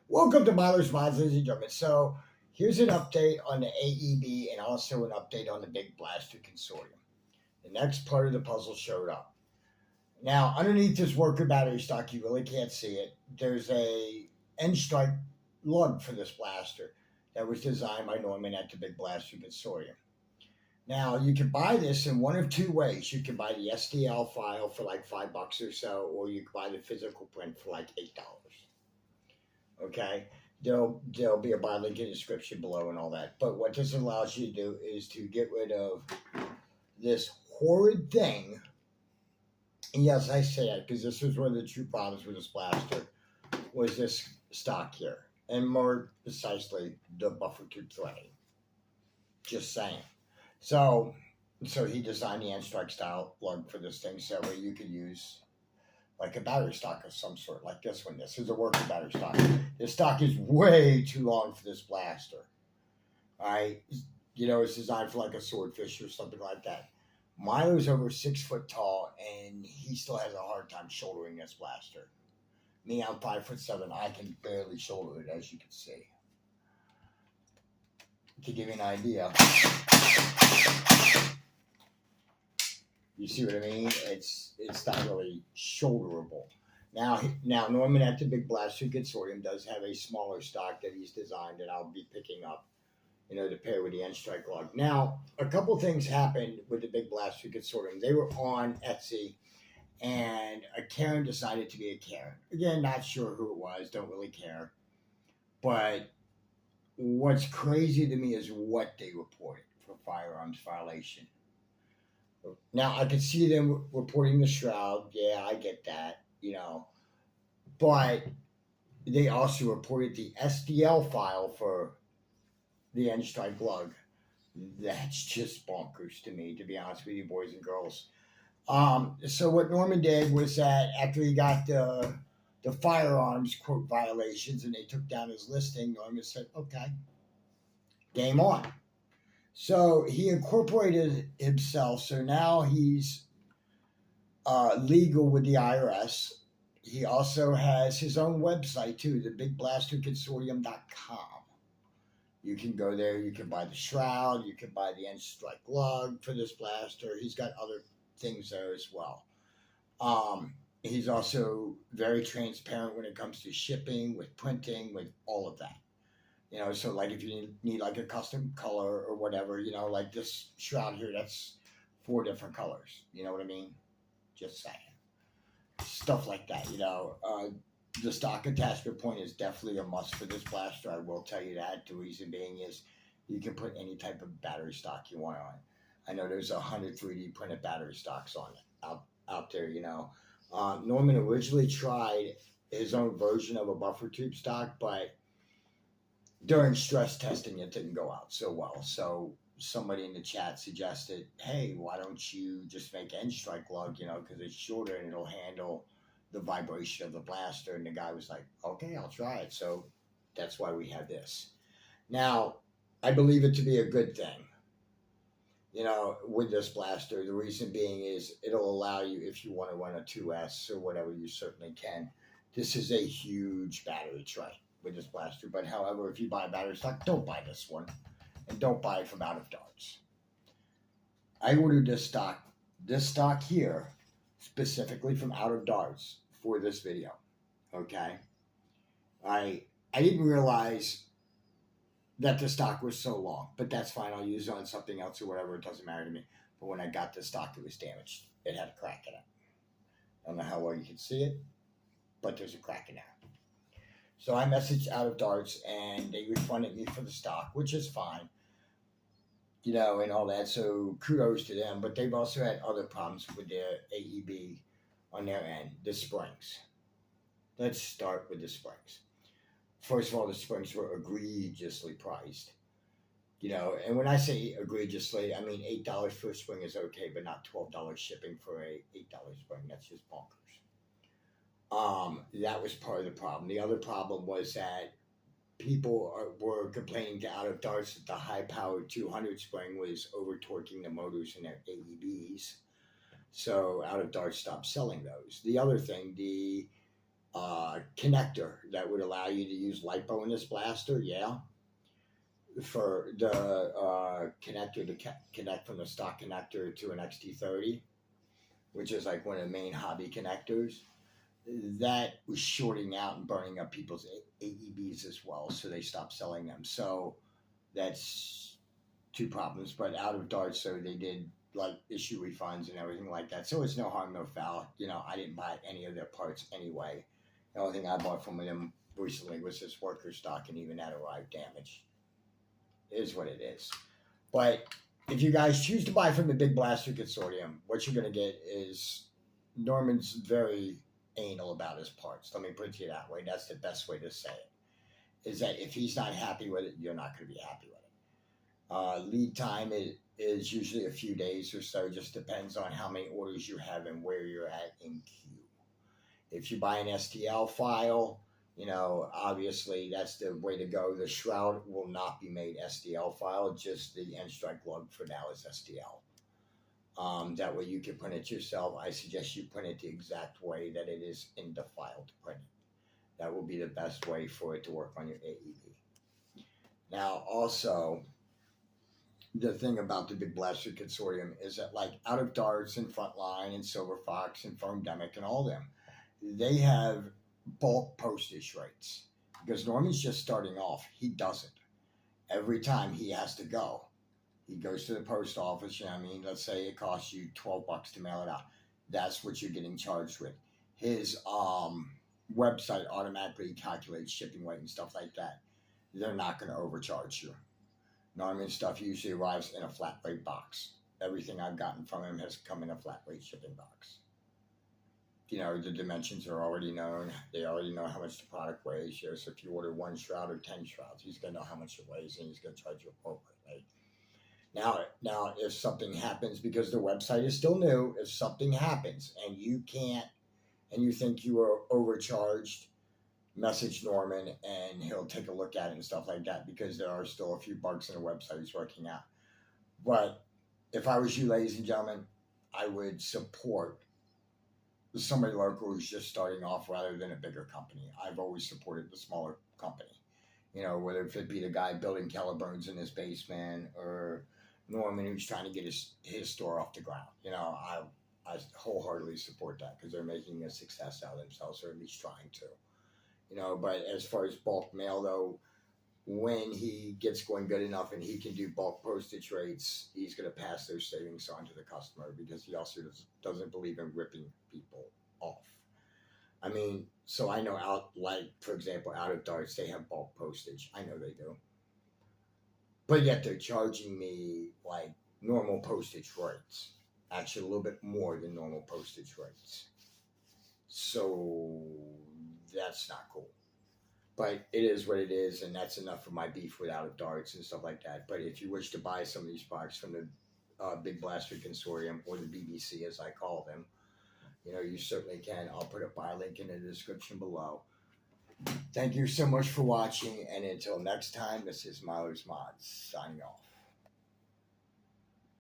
Welcome to Milers Mods, ladies and gentlemen. So, here's an update on the AEB and also an update on the Big Blaster Consortium. The next part of the puzzle showed up. Now, underneath this worker battery stock, you really can't see it. There's a end strike lug for this blaster that was designed by Norman at the Big Blaster Consortium. Now, you can buy this in one of two ways. You can buy the STL file for like $5 or so, or you can buy the physical print for like $8. Okay, there'll be a buy link in the description below and all that. But what this allows you to do is to get rid of this horrid thing. And yes, I say it because this was one of the true problems with this blaster was this stock here, and more precisely the buffer tube threading. Just saying. So he designed the end strike style lug for this thing, so that way you could use like a battery stock of some sort, like this one. This is a working battery stock. This stock is way too long for this blaster. All right, it's designed for like a swordfish or something like that. Milo's over 6 foot tall, and he still has a hard time shouldering this blaster. Me, I'm 5'7". I can barely shoulder it, as you can see. To give you an idea. You see what I mean? It's not really shoulderable. Now Norman at the Big Blaster Consortium does have a smaller stock that he's designed that I'll be picking up, to pair with the end strike lug. Now, a couple things happened with the Big Blaster Consortium. They were on Etsy, and a Karen decided to be a Karen. Again, not sure who it was, don't really care. But what's crazy to me is what they reported for firearms violation. Now, I could see them reporting the shroud. Yeah, I get that, But they also reported the SDL file for the end strike lug. That's just bonkers to me, to be honest with you, boys and girls. So what Norman did was that after he got the firearms, quote, violations, and they took down his listing, Norman said, okay, game on. So he incorporated himself. So now he's legal with the IRS. He also has his own website too, thebigblasterconsortium.com. You can go there. You can buy the shroud. You can buy the end strike lug for this blaster. He's got other things there as well. He's also very transparent when it comes to shipping, with printing, with all of that. So like if you need like a custom color or whatever, like this shroud here, that's 4 different colors. You know what I mean? Just saying. Stuff like that, The stock attachment point is definitely a must for this blaster. I will tell you that. The reason being is you can put any type of battery stock you want on it. I know there's 100 3D printed battery stocks on it out there, Norman originally tried his own version of a buffer tube stock, but during stress testing, it didn't go out so well. So somebody in the chat suggested, hey, why don't you just make end strike lug, because it's shorter and it'll handle the vibration of the blaster. And the guy was like, okay, I'll try it. So that's why we have this. Now, I believe it to be a good thing, with this blaster. The reason being is it'll allow you, if you want to run a 2S or whatever, you certainly can. This is a huge battery tray with this blaster. But however, if you buy a battery stock, don't buy this one, and don't buy it from out of darts. I ordered this stock here specifically from out of darts for this video. Okay, I didn't realize that the stock was so long, but that's fine. I'll use it on something else or whatever. It doesn't matter to me. But when I got this stock, it was damaged. It had a crack in it. I don't know how well you can see it, but there's a crack in there. So I messaged out of darts, and they refunded me for the stock, which is fine, and all that. So kudos to them. But they've also had other problems with their AEB on their end, the springs. Let's start with the springs. First of all, the springs were egregiously priced, and when I say egregiously, I mean $8 for a spring is okay, but not $12 shipping for a $8 spring. That's just bonkers. That was part of the problem. The other problem was that people were complaining to out of darts that the high-powered 200 spring was over-torquing the motors in their AEBs. So out of darts stopped selling those. The other thing, the connector that would allow you to use LiPo in this blaster. Yeah, for the connector to connect from the stock connector to an XT30, which is like one of the main hobby connectors. That was shorting out and burning up people's AEBs as well, so they stopped selling them. So that's two problems. But out of Dart, so they did like issue refunds and everything like that. So it's no harm, no foul. You know, I didn't buy any of their parts anyway. The only thing I bought from them recently was this worker stock, and even that arrived damaged. It is what it is. But if you guys choose to buy from the Big Blaster Consortium, what you're going to get is Norman's very anal about his parts. Let me put it to you that way. That's the best way to say it. Is that if he's not happy with it, you're not going to be happy with it. Lead time is usually a few days or so. Just depends on how many orders you have and where you're at in queue. If you buy an STL file, you know, obviously that's the way to go. The shroud will not be made STL file. Just the end strike lug for now is STL. That way you can print it yourself. I suggest you print it the exact way that it is in the file to print it. That will be the best way for it to work on your AEB. Now, also, the thing about the Big Blaster Consortium is that, like, out of Darts and Frontline and Silver Fox and Firmdemic and all them, they have bulk postage rates. Because Norman's just starting off. He doesn't. Every time he has to go. He goes to the post office, you know what I mean? Let's say it costs you $12 to mail it out. That's what you're getting charged with. His website automatically calculates shipping weight and stuff like that. They're not going to overcharge you. Norman stuff usually arrives in a flat rate box. Everything I've gotten from him has come in a flat rate shipping box. You know, the dimensions are already known. They already know how much the product weighs. So if you order 1 shroud or 10 shrouds, he's going to know how much it weighs, and he's going to charge you appropriately. Now, if something happens, because the website is still new, if something happens and you can't, and you think you are overcharged, message Norman and he'll take a look at it and stuff like that, because there are still a few bugs in the website he's working out. But if I was you, ladies and gentlemen, I would support somebody local who's just starting off rather than a bigger company. I've always supported the smaller company. You know, whether it be the guy building Caliburns in his basement or Norman who's trying to get his store off the ground. You know, I wholeheartedly support that, because they're making a success out of themselves, or at least trying to. You know, but as far as bulk mail, though, when he gets going good enough and he can do bulk postage rates, he's going to pass those savings on to the customer, because he also doesn't believe in ripping people off. I mean, so I know for example, out of Darts, they have bulk postage. I know they do. But yet they're charging me like normal postage rates. Actually, a little bit more than normal postage rates. So that's not cool. But it is what it is, and that's enough for my beef with Out of Darts and stuff like that. But if you wish to buy some of these products from the Big Blaster Consortium, or the BBC as I call them, you know, you certainly can. I'll put a buy link in the description below. Thank you so much for watching, and until next time, this is Miller's Mods, signing off.